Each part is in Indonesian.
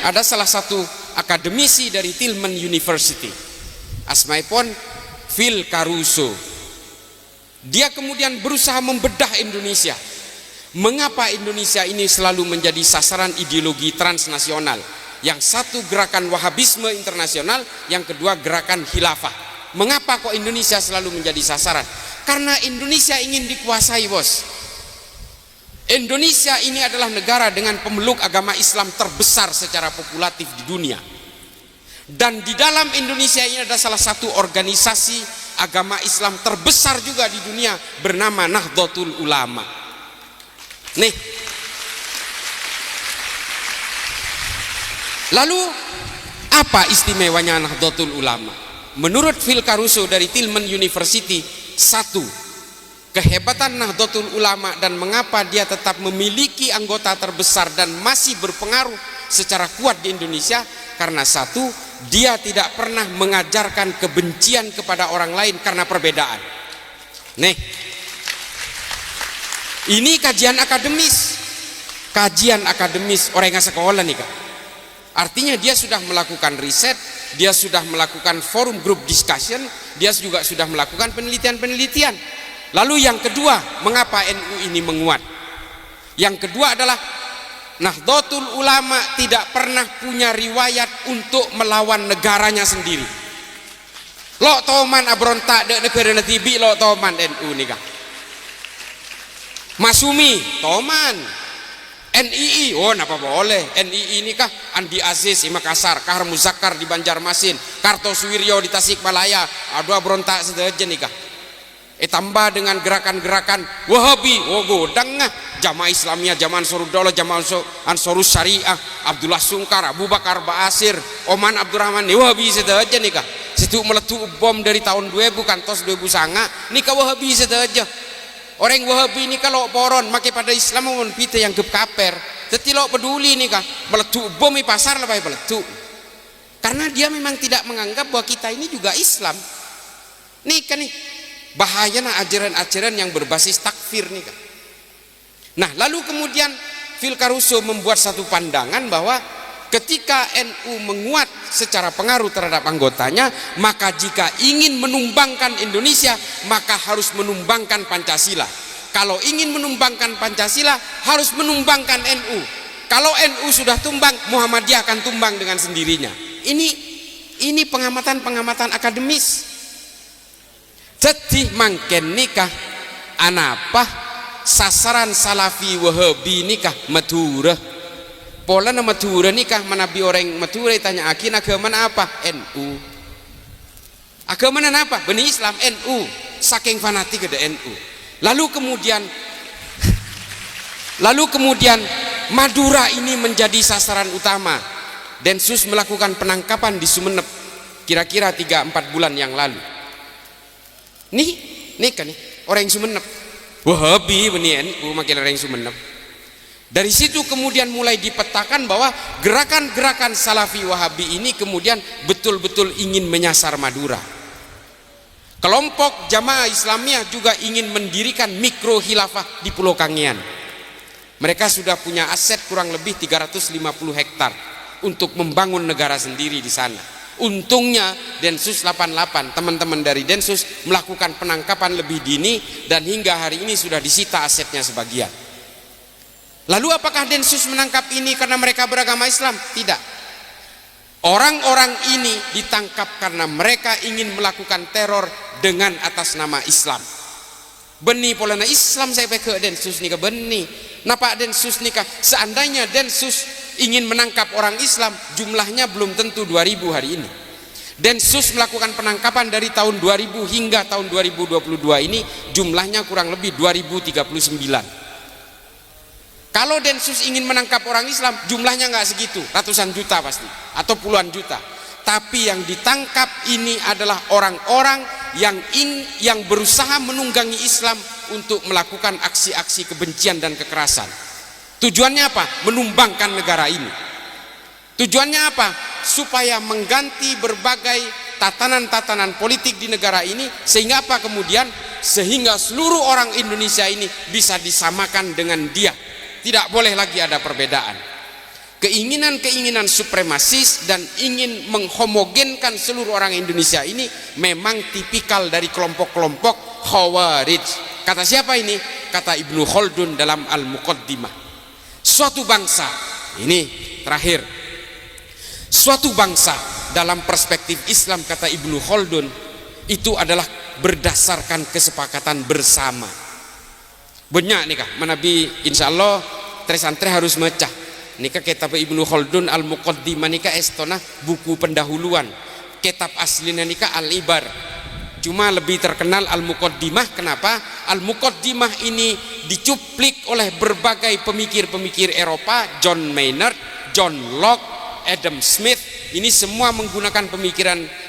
ada salah satu akademisi dari Tillman University, asmaipun Phil Caruso. Dia kemudian berusaha membedah Indonesia. Mengapa Indonesia ini selalu menjadi sasaran ideologi transnasional? Yang satu gerakan Wahabisme internasional, yang kedua gerakan khilafah. Mengapa kok Indonesia selalu menjadi sasaran? Karena Indonesia ingin dikuasai, bos. Indonesia ini adalah negara dengan pemeluk agama Islam terbesar secara populatif di dunia. Dan di dalam Indonesia ini ada salah satu organisasi agama Islam terbesar juga di dunia bernama Nahdlatul Ulama. Nih, lalu apa istimewanya Nahdlatul Ulama? Menurut Phil Caruso dari Tillman University, satu, kehebatan Nahdlatul Ulama dan mengapa dia tetap memiliki anggota terbesar dan masih berpengaruh secara kuat di Indonesia, karena satu, dia tidak pernah mengajarkan kebencian kepada orang lain karena perbedaan. Nih, ini kajian akademis orang yang sekolah nih, Kak. Artinya dia sudah melakukan riset, dia sudah melakukan forum group discussion, dia juga sudah melakukan penelitian-penelitian. Lalu yang kedua, mengapa NU ini menguat? Yang kedua adalah Nahdlatul Ulama tidak pernah punya riwayat untuk melawan negaranya sendiri. Lo toman abrontak de negara netibi lo toman NU nih, Kak. Masumi toman, NII, oh napa boleh, NII ini kah Andi Aziz di Makassar, Kahar Muzakkar di Banjarmasin, Kartosuwiryo di Tasikmalaya, aduh berontak sedaja nih kah. Tambah dengan gerakan-gerakan Wahabi, oh godang Jamaah Islamiyah, Jamaah Ansaruddaullah, Jamaah Ansarus Syariah, Abdullah Sungkar, Abu Bakar Ba'asir, Oman Abdurrahman, Wahabi sedaja nih kah. Situ meletup bom dari tahun 2000 kantos 2009, nih kah Wahabi sedaja. Orang Wahabi ini kalau poron make pada Islam mau pita yang gep kaper, jadi lo peduli nih kah meletup bom di pasar lebih meletup, karena dia memang tidak menganggap bahwa kita ini juga Islam. Nih kan nih bahayanya ajaran-ajaran yang berbasis takfir nih kah. Nah lalu kemudian Phil Caruso membuat satu pandangan bahwa ketika NU menguat secara pengaruh terhadap anggotanya, maka jika ingin menumbangkan Indonesia, maka harus menumbangkan Pancasila. Kalau ingin menumbangkan Pancasila, harus menumbangkan NU. Kalau NU sudah tumbang, Muhammadiyah akan tumbang dengan sendirinya. Ini pengamatan-pengamatan akademis. Jadi mangken nikah anapa sasaran Salafi Wahabi nikah Madura. Pola nama Madura nikah manabi orang Madura tanya akin agama apa? NU. Agama apa? Benih Islam NU. Saking fanatik ada NU. Lalu kemudian Madura ini menjadi sasaran utama. Densus melakukan penangkapan di Sumeneb kira-kira 3-4 bulan yang lalu. Nih kan nih orang Sumeneb. Wahabi benih NU makin orang Sumeneb. Dari situ kemudian mulai dipetakan bahwa gerakan-gerakan Salafi Wahabi ini kemudian betul-betul ingin menyasar Madura. Kelompok Jamaah Islamiyah juga ingin mendirikan mikro khilafah di Pulau Kangean. Mereka sudah punya aset kurang lebih 350 hektar untuk membangun negara sendiri di sana. Untungnya Densus 88, teman-teman dari Densus melakukan penangkapan lebih dini dan hingga hari ini sudah disita asetnya sebagian. Lalu apakah Densus menangkap ini karena mereka beragama Islam? Tidak. Orang-orang ini ditangkap karena mereka ingin melakukan teror dengan atas nama Islam. Beni polana Islam saya pakai Densus nika beni. Napa Densus nika? Seandainya Densus ingin menangkap orang Islam, jumlahnya belum tentu 2000 hari ini. Densus melakukan penangkapan dari tahun 2000 hingga tahun 2022 ini jumlahnya kurang lebih 2039. Kalau Densus ingin menangkap orang Islam, jumlahnya nggak segitu, ratusan juta pasti, atau puluhan juta. Tapi yang ditangkap ini adalah orang-orang yang berusaha menunggangi Islam untuk melakukan aksi-aksi kebencian dan kekerasan. Tujuannya apa? Menumbangkan negara ini. Tujuannya apa? Supaya mengganti berbagai tatanan-tatanan politik di negara ini, sehingga apa kemudian? Sehingga seluruh orang Indonesia ini bisa disamakan dengan dia. Tidak boleh lagi ada perbedaan. keinginan-keinginan supremasis dan ingin menghomogenkan seluruh orang Indonesia ini memang tipikal dari kelompok-kelompok Khawarij. Kata siapa ini? Kata Ibnu Khaldun dalam Al-Muqaddimah. Suatu bangsa, ini terakhir, suatu bangsa dalam perspektif Islam kata Ibnu Khaldun itu adalah berdasarkan kesepakatan bersama. Banyak nih kah menabi insyaallah tre harus mecah nikah kitab Ibnu Khaldun Al-Muqaddimah nikah estona buku pendahuluan, kitab aslinya nikah Al-Ibar, cuma lebih terkenal Al-Muqaddimah. Kenapa? Al-Muqaddimah ini dicuplik oleh berbagai pemikir-pemikir Eropa, John Maynard, John Locke, Adam Smith. Ini semua menggunakan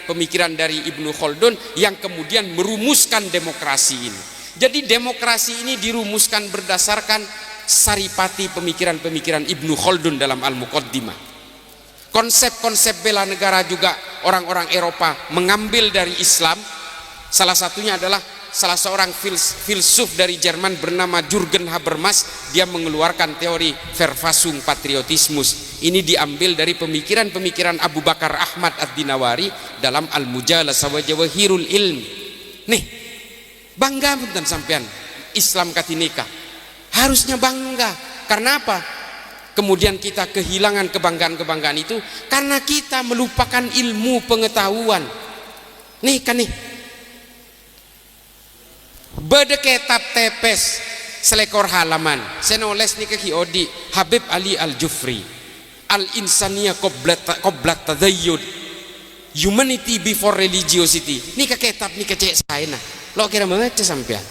pemikiran dari Ibnu Khaldun yang kemudian merumuskan demokrasi ini. Jadi demokrasi ini dirumuskan berdasarkan saripati pemikiran-pemikiran Ibnu Khaldun dalam Al-Muqaddimah. Konsep-konsep bela negara juga orang-orang Eropa mengambil dari Islam. Salah satunya adalah salah seorang filsuf dari Jerman bernama Jürgen Habermas. Dia mengeluarkan teori Verfassung Patriotismus. Ini diambil dari pemikiran-pemikiran Abu Bakar Ahmad Ad-Dinawari dalam Al-Mujalasa wa Jawahirul Ilmi. Nih, bangga punten sampean Islam katinika. Harusnya bangga. Karena apa? Kemudian kita kehilangan kebanggaan-kebanggaan itu karena kita melupakan ilmu pengetahuan. Nih kan nih, bede kitab tepes selekor halaman senoles nih ke Odi Habib Ali Al-Jufri, Al-Insania Qoblat Tadayyud, Humanity Before Religiosity. Nih ke kitab nih ke cek saya nah. Lo kira membaca sampean.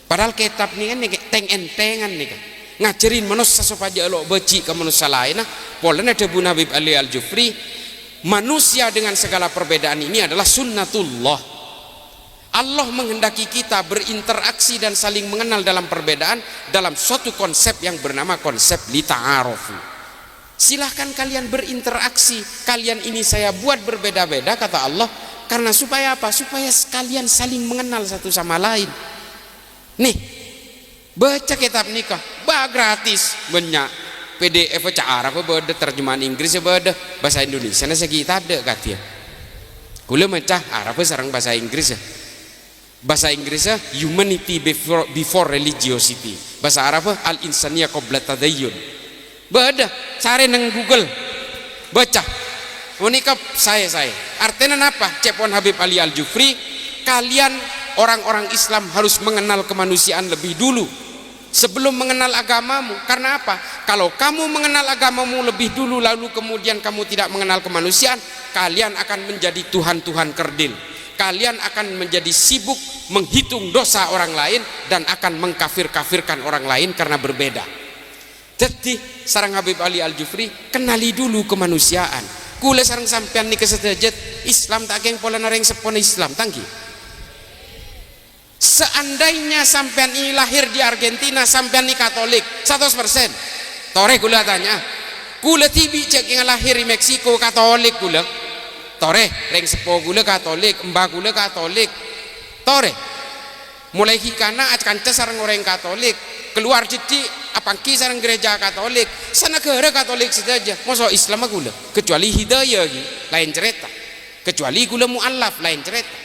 Padahal kitab nih kan teng-entengan nih kan. Ngajarin manusia supaya lo beci ke manusia lain nah. Polanya ada Bu Habib Ali Al-Jufri, manusia dengan segala perbedaan ini adalah sunnatullah. Allah menghendaki kita berinteraksi dan saling mengenal dalam perbedaan dalam suatu konsep yang bernama konsep lita'arofu. Silahkan kalian berinteraksi. Kalian ini saya buat berbeda-beda kata Allah. Karena supaya apa? Supaya kalian saling mengenal satu sama lain. Nih, baca kitab nikah, gratis, banyak. PDF cara apa beda terjemahan Inggris beda bahasa Indonesia nah segitu ada katanya. Kula macah Arab sareng bahasa Inggris ya. Bahasa Inggrisnya Humanity Before Religiosity. Bahasa Arab Al-Insania Qoblat Tadayyun. Beda, cari nang Google. Baca. Menikah saya. Artinya apa? Cepon Habib Ali Al-Jufri, kalian orang-orang Islam harus mengenal kemanusiaan lebih dulu sebelum mengenal agamamu. Karena apa? Kalau kamu mengenal agamamu lebih dulu lalu kemudian kamu tidak mengenal kemanusiaan, kalian akan menjadi tuhan-tuhan kerdil. Kalian akan menjadi sibuk menghitung dosa orang lain dan akan mengkafir-kafirkan orang lain karena berbeda. Jadi sarang Habib Ali Al-Jufri, kenali dulu kemanusiaan. Kula sarang sampean nih kesedajet Islam tak geng pola nareng sepon Islam tangki. Seandainya sampean ini lahir di Argentina, sampean ini Katolik 100%. Tore kula tanya, kula tibi cek yang lahir di Meksiko Katolik kula. Tore reng sepo kula Katolik, mbak kula Katolik. Tore mulai hikana kanca sareng orang Katolik, keluar cici apangki sareng gereja Katolik, sanegara Katolik saja. Masa Islam kula kecuali hidayah lain cerita, kecuali kula mu'allaf lain cerita.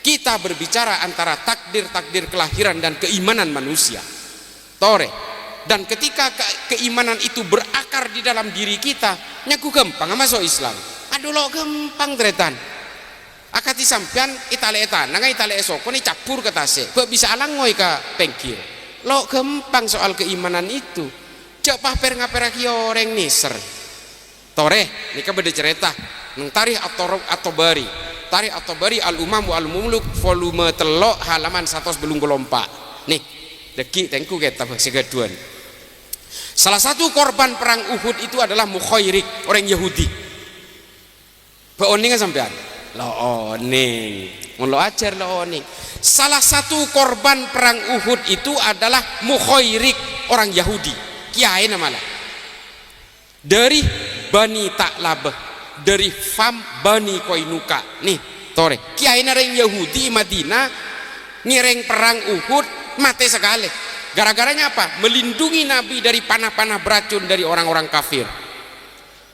Kita berbicara antara takdir kelahiran dan keimanan manusia. Tore. Dan ketika keimanan itu berakar di dalam diri kita, nyaku gampang masuk Islam. Aduh lo gampang tretan. Akati sampean itale tanang itale esoko ni capur ke tase. Kok bisa alangoy ka pengkir. Lo gampang soal keimanan itu. Cek paper ngaperaki orang niser. Tore, nika beda cerita. Nang tarikh At-Tabari. Tarikh At-Tabari Al-Umam wa Al-Muluk volume 3 halaman 124. Nih, deki tengku kitab segaduan. Salah satu korban perang Uhud itu adalah Mukhairik, orang Yahudi. Baoning sampean? Lo oning. Mun lo ajar lo oning. Salah satu korban perang Uhud itu adalah Mukhairik, orang Yahudi. Kiai namanya. Dari Bani Ta'labah, dari Fam Bani Koinuka. Nih, tore. Kiai nareng Yahudi Madinah ngireng perang Uhud mati sekali. Gara-garanya apa? Melindungi Nabi dari panah-panah beracun dari orang-orang kafir.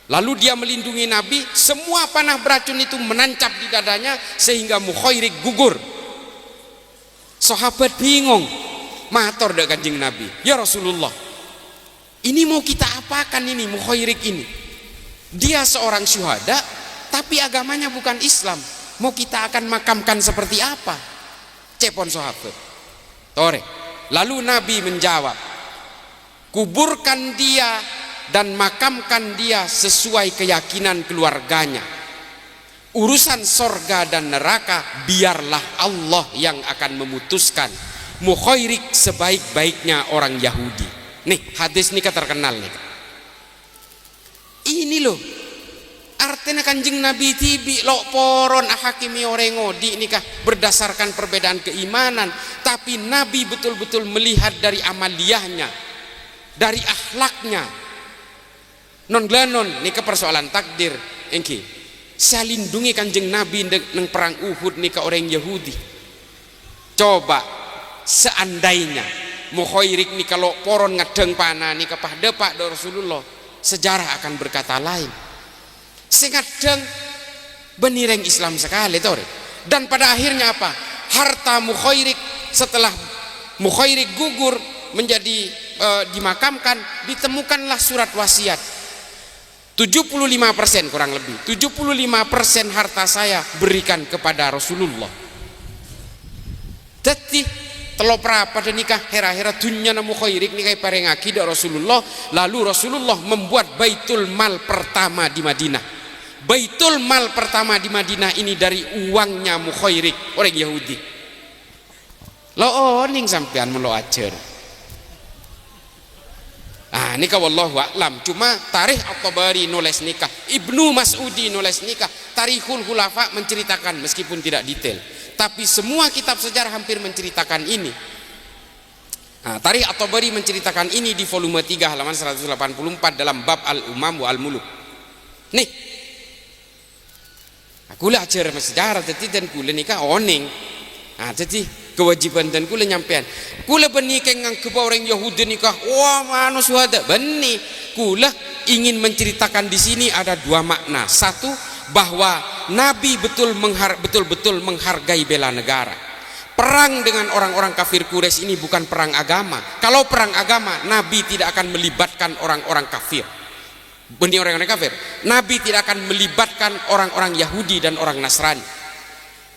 Lalu dia melindungi Nabi, semua panah beracun itu menancap di dadanya sehingga Mukhairik gugur. Sahabat bingung, matur dek Kanjeng Nabi, ya Rasulullah, ini mau kita apakan ini Mukhairik ini? Dia seorang syuhada tapi agamanya bukan Islam, mau kita akan makamkan seperti apa? Cepon sahabat tore. Lalu Nabi menjawab, kuburkan dia dan makamkan dia sesuai keyakinan keluarganya. Urusan sorga dan neraka biarlah Allah yang akan memutuskan. Mukhairik sebaik-baiknya orang Yahudi. Nih hadis ini terkenal nih. Ini loh artinya Kanjeng Nabi tibi lo poron ahakimi orengo di nikah berdasarkan perbedaan keimanan, tapi Nabi betul-betul melihat dari amaliyahnya, dari akhlaknya. Non glanon nika persoalan takdir engki saya lindungi Kanjeng Nabi neng perang Uhud nika orang Yahudi. Coba seandainya Mukhairik nika lo poron ngadeng pana nika pahde pak do Rasulullah, sejarah akan berkata lain. Sengadeng benireng Islam sekali tore. Dan pada akhirnya apa? Harta Mukhairik setelah Mukhairik gugur menjadi dimakamkan, ditemukanlah surat wasiat. 75% kurang lebih 75% harta saya berikan kepada Rasulullah. Jadi telopra pada nikah hera-hera dunya na Mukhairik nikah parengaki da Rasulullah. Lalu Rasulullah membuat Baitul Mal pertama di Madinah. Baitul Mal pertama di Madinah ini dari uangnya Mukhairik orang Yahudi. Lo ning sampean melo ajar. Ah nikah wallahu a'lam. Cuma Tarikh At-Tabari nulis nikah, Ibnu Mas'udi nulis nikah, Tarikhul Khulafa menceritakan meskipun tidak detail, tapi semua kitab sejarah hampir menceritakan ini. Nah, Tarikh At-Tabari menceritakan ini di volume 3 halaman 184 dalam bab Al-Umam wa Al-Muluk. Nih aku lah ajar sejarah tadi dan kula nikah oning. Nah jadi kewajiban dan kula nyampean kula benih kengang ke orang Yahudi nikah wah manu suhada benih kula ingin menceritakan di sini ada dua makna. Satu, bahwa Nabi betul-betul menghargai bela negara. Perang dengan orang-orang kafir Quraisy ini bukan perang agama. Kalau perang agama Nabi tidak akan melibatkan orang-orang kafir, benih orang-orang kafir. Nabi tidak akan melibatkan orang-orang Yahudi dan orang Nasrani.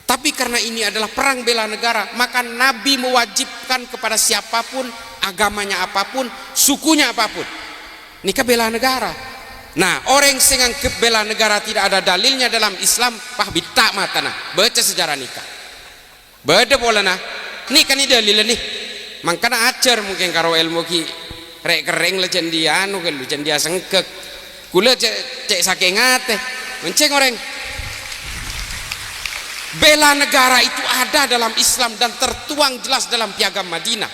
Tapi karena ini adalah perang bela negara, maka Nabi mewajibkan kepada siapapun, agamanya apapun, sukunya apapun, nikah bela negara. Nah, orang yang nganggep bela negara tidak ada dalilnya dalam Islam, pah bitak matana. Baca sejarah nikah. Beda pola nah. Nih kan ini dalil nih. Mangkana ajar mungkin karo ilmu ki rek kering le cendianu ke lu cendia sengkek. Kula cek saking ngate. Menceng orang bela negara itu ada dalam Islam dan tertuang jelas dalam Piagam Madinah.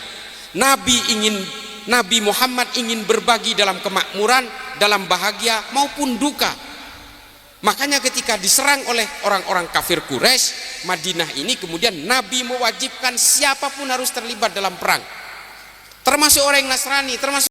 Nabi Muhammad ingin berbagi dalam kemakmuran, dalam bahagia maupun duka. Makanya ketika diserang oleh orang-orang kafir Quraisy, Madinah ini kemudian Nabi mewajibkan siapapun harus terlibat dalam perang. Termasuk orang Nasrani, termasuk